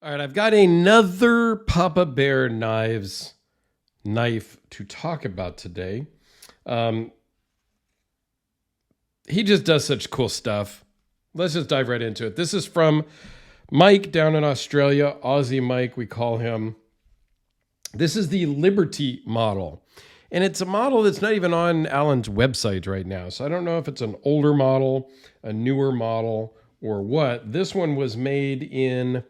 All right, I've got another Papa Bear knife to talk about today. Um, he just does such cool stuff. Let's just dive right into it. This is from Mike down in Australia, Aussie Mike, we call him. This is the Liberty model. And it's a model that's not even on Alan's website right now. So I don't know if it's an older model, a newer model, or what. This one was made in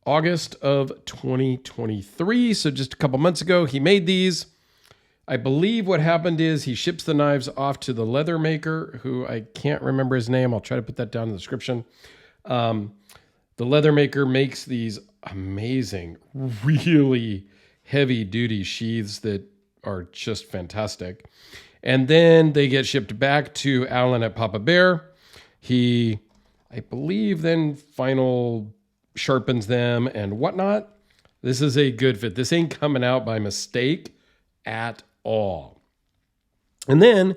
August of 2023. So just a couple months ago, he made these. I believe what happened is he ships the knives off to the leather maker, who I can't remember his name. I'll try to put that down in the description. The leather maker makes these amazing, really heavy duty sheaths that are just fantastic. And then they get shipped back to Alan at Papa Bear. He, I believe, then final sharpens them and whatnot. This is a good fit. This ain't coming out by mistake at all. And then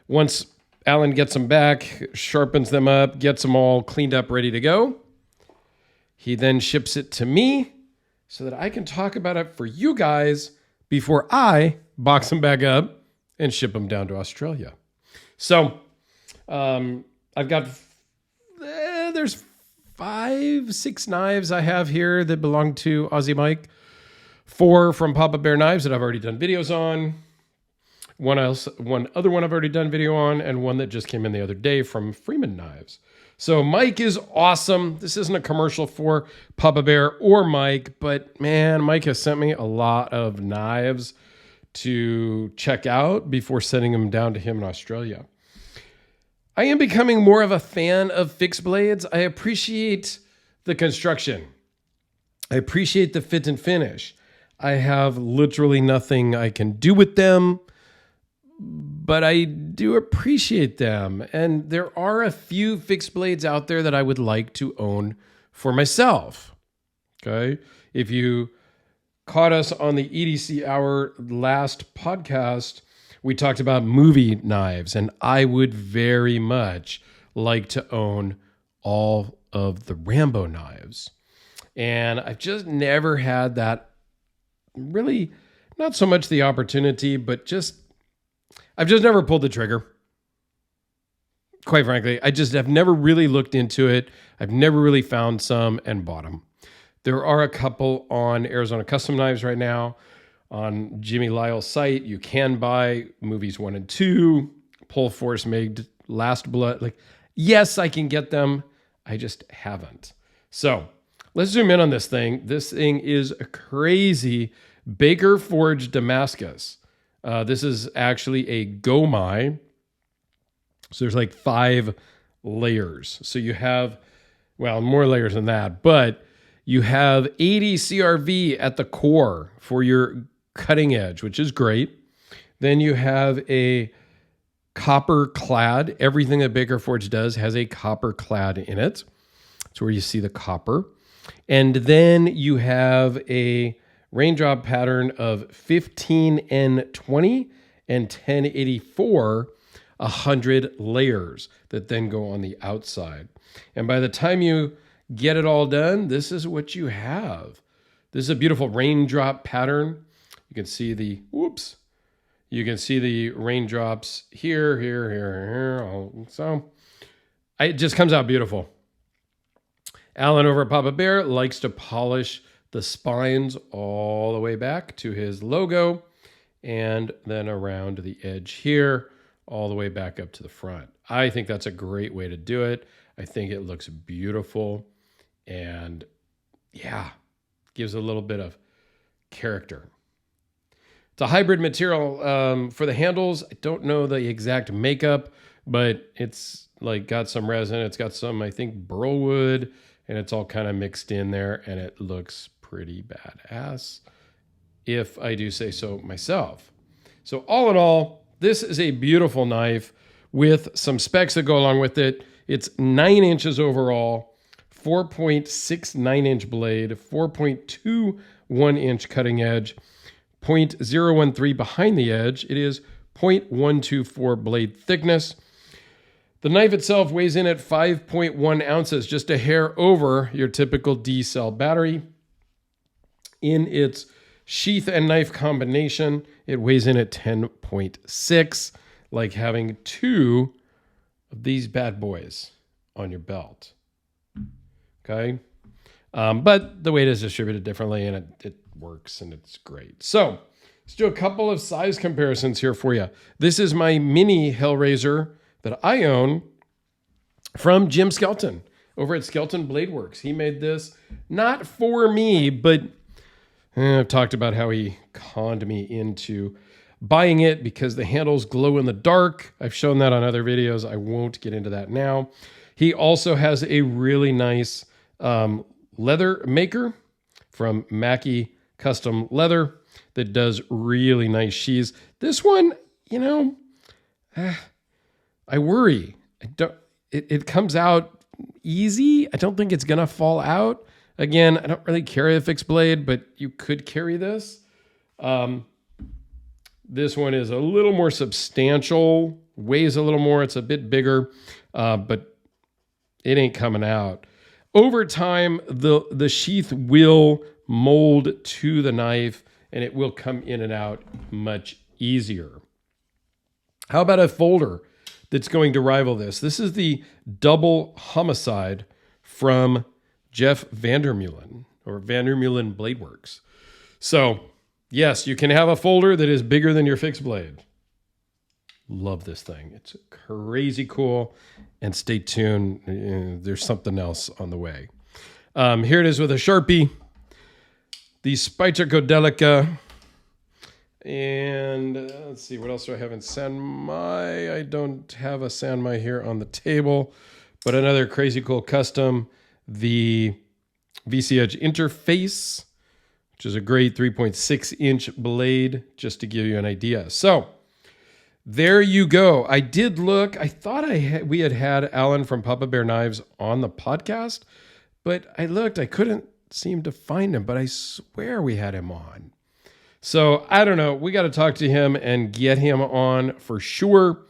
once Alan gets them back, sharpens them up, gets them all cleaned up, ready to go, he then ships it to me so that I can talk about it for you guys before I box them back up and ship them down to Australia. So I've got, there's 5-6 knives I have here that belong to Aussie Mike. 4 from Papa Bear Knives that I've already done videos on. One other one I've already done video on, and one that just came in the other day from Freeman Knives. So Mike is awesome. This isn't a commercial for Papa Bear or Mike, but man, Mike has sent me a lot of knives to check out before sending them down to him in Australia. I am becoming more of a fan of fixed blades. I appreciate the construction. I appreciate the fit and finish. I have literally nothing I can do with them, but I do appreciate them. And there are a few fixed blades out there that I would like to own for myself. Okay. If you caught us on the EDC Hour last podcast, we talked about movie knives, and I would very much like to own all of the Rambo knives. And I've just never had that, really, not so much the opportunity, but I've just never pulled the trigger. Quite frankly, I just have never really looked into it. I've never really found some and bought them. There are a couple on Arizona Custom Knives right now. On Jimmy Lyle's site, you can buy movies 1 and 2, Pull Force made Last Blood. Like, yes, I can get them. I just haven't. So let's zoom in on this thing. This thing is a crazy Baker Forged Damascus. This is actually a Gomai. So there's like 5 layers. So you have, well, more layers than that, but you have 80 CRV at the core for your cutting edge, which is great. Then you have a copper clad. Everything that Baker Forge does has a copper clad in it. That's where you see the copper. And then you have a raindrop pattern of 15N20 and 1084, 100 layers that then go on the outside. And by the time you get it all done, this is what you have. This is a beautiful raindrop pattern. You can see the, you can see the raindrops here, here, here, here. So it just comes out beautiful. Alan over at Papa Bear likes to polish the spines all the way back to his logo and then around the edge here, all the way back up to the front. I think that's a great way to do it. I think it looks beautiful and yeah, gives a little bit of character. It's a hybrid material for the handles. I don't know the exact makeup, but it's like got some resin. It's got some, I think, burl wood, and it's all kind of mixed in there, and it looks pretty badass, if I do say so myself. So all in all, this is a beautiful knife with some specs that go along with it. It's 9 inches overall, 4.69 inch blade, 4.21 inch cutting edge, 0.013 behind the edge. It is 0.124 blade thickness. The knife itself weighs in at 5.1 ounces, just a hair over your typical D-cell battery. In its sheath and knife combination, it weighs in at 10.6, like having two of these bad boys on your belt. Okay? But the weight is distributed differently, and it works, and it's great. So let's do a couple of size comparisons here for you. This is my mini Hellraiser that I own from Jim Skelton over at Skelton Blade Works. He made this not for me, but I've talked about how he conned me into buying it because the handles glow in the dark. I've shown that on other videos. I won't get into that now. He also has a really nice leather maker from Mackie Custom Leather that does really nice sheaths. This one, I worry. It comes out easy. I don't think it's gonna fall out. Again, I don't really carry a fixed blade, but you could carry this. This one is a little more substantial, weighs a little more. It's a bit bigger, but it ain't coming out. Over time, the sheath will mold to the knife, and it will come in and out much easier. How about a folder that's going to rival this? This is the Double Homicide from Jeff Vandermeulen, or Vandermeulen Blade Works. So, yes, you can have a folder that is bigger than your fixed blade. Love this thing. It's crazy cool. And stay tuned. There's something else on the way. Here it is with a Sharpie. The Spyderco. And let's see, what else do I have in Sanmai? I don't have a Sanmai here on the table, but another crazy cool custom, the VC Edge Interface, which is a great 3.6-inch blade, just to give you an idea. So there you go. I did look. I thought we had Alan from Papa Bear Knives on the podcast, but I looked. I couldn't seem to find him, but I swear we had him on. So I don't know. We got to talk to him and get him on for sure.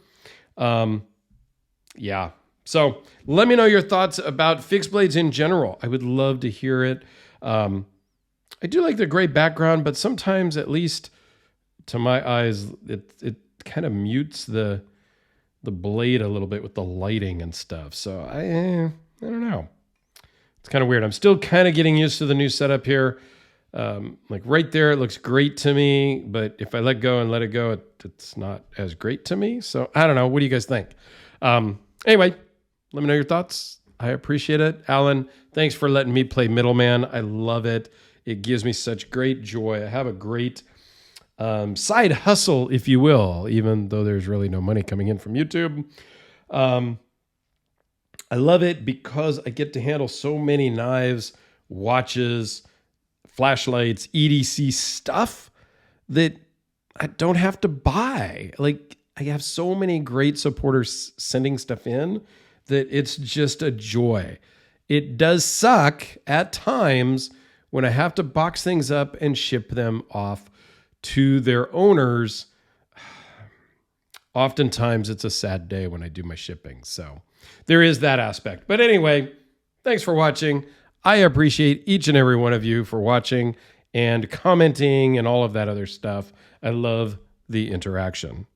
Yeah. So let me know your thoughts about fixed blades in general. I would love to hear it. I do like the gray background, but sometimes, at least to my eyes, it kind of mutes the blade a little bit with the lighting and stuff. So I don't know. It's kind of weird. I'm still kind of getting used to the new setup here. Like right there, it looks great to me, but if I let go and let it go, it's not as great to me. So I don't know. What do you guys think? Anyway, let me know your thoughts. I appreciate it. Alan, thanks for letting me play middleman. I love it. It gives me such great joy. I have a great side hustle, if you will, even though there's really no money coming in from YouTube. I love it because I get to handle so many knives, watches, flashlights, EDC stuff that I don't have to buy. Like, I have so many great supporters sending stuff in that it's just a joy. It does suck at times when I have to box things up and ship them off to their owners. Oftentimes it's a sad day when I do my shipping. So there is that aspect. But anyway, thanks for watching. I appreciate each and every one of you for watching and commenting and all of that other stuff. I love the interaction.